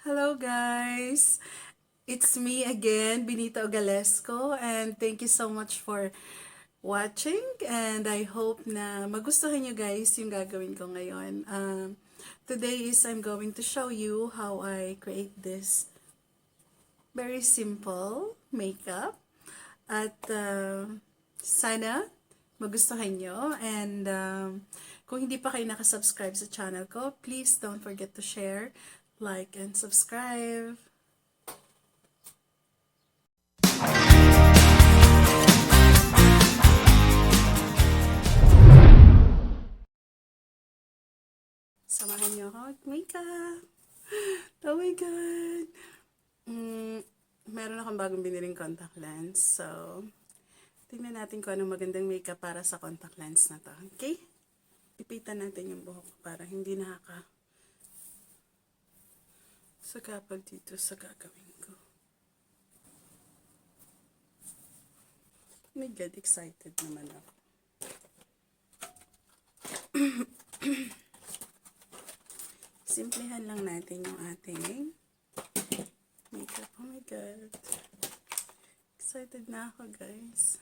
Hello guys! It's me again, Benita Ogalesco, and thank you so much for watching, and I hope na magustuhan nyo guys yung gagawin ko ngayon. Today is I'm going to show you how I create this very simple makeup at sana magustuhan nyo, and kung hindi pa kayo nakasubscribe sa channel ko, please don't forget to share, like, and subscribe. Samahan niyo ako mag-makeup. Oh my God! Meron akong bagong biniling contact lens. So, tingnan natin kung anong magandang makeup para sa contact lens na to. Okay? Pipitan natin yung buhok para hindi sagapag dito sa gagawin ko. Oh my God, excited naman ako. Simplihan lang natin yung ating makeup. Oh my God. Excited na ako, guys.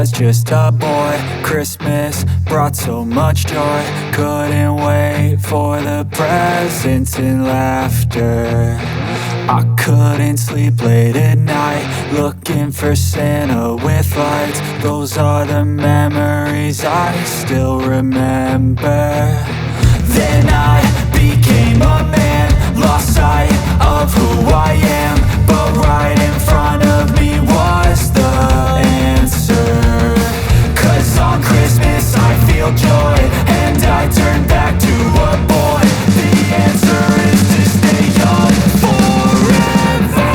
was just a boy. Christmas brought so much joy. Couldn't wait for the presents and laughter. I couldn't sleep late at night, looking for Santa with lights. Those are the memories I still remember. Then I became a man, lost sight of who I am. But right in front of me was the answer. 'Cause on Christmas I feel joy, and I turn back to a boy. The answer is to stay young forever.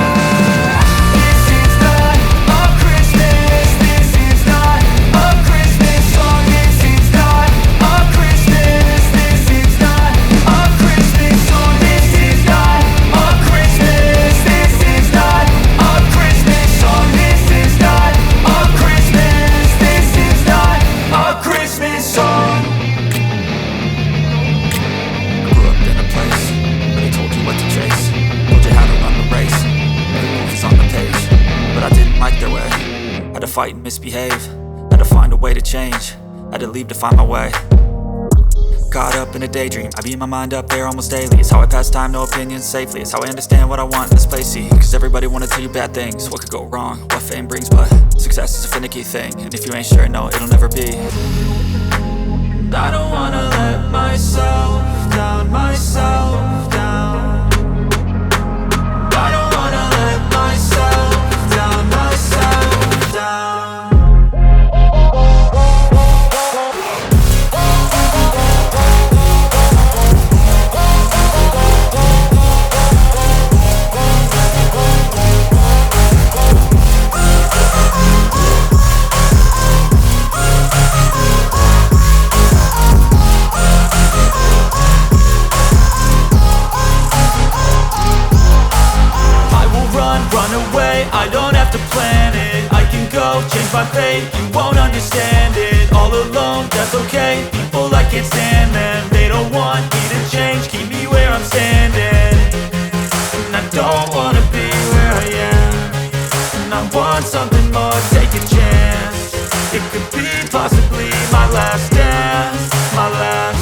This is not a Christmas, this is not a Christmas song. This is not a Christmas, this is not a Christmas song. This is not a Christmas, this is not a Christmas song. This is not a Christmas, this is not a Christmas song. Grew up in a place where they told you what to chase, told you how to run the race. Every move is on the page, but I didn't like their way. Had to fight and misbehave, had to find a way to change, had to leave to find my way. Caught up in a daydream, I beat my mind up there almost daily. It's how I pass time, no opinions safely. It's how I understand what I want in this place, see. Cause everybody wanna tell you bad things, what could go wrong, what fame brings. But success is a finicky thing, and if you ain't sure, no, it'll never be. I don't wanna let myself down, myself down. I don't wanna let myself down, myself down. Run away, I don't have to plan it. I can go, change my fate, you won't understand it. All alone, that's okay, people I can't stand them. They don't want me to change, keep me where I'm standing. And I don't wanna be where I am, and I want something more, take a chance. It could be possibly my last dance, my last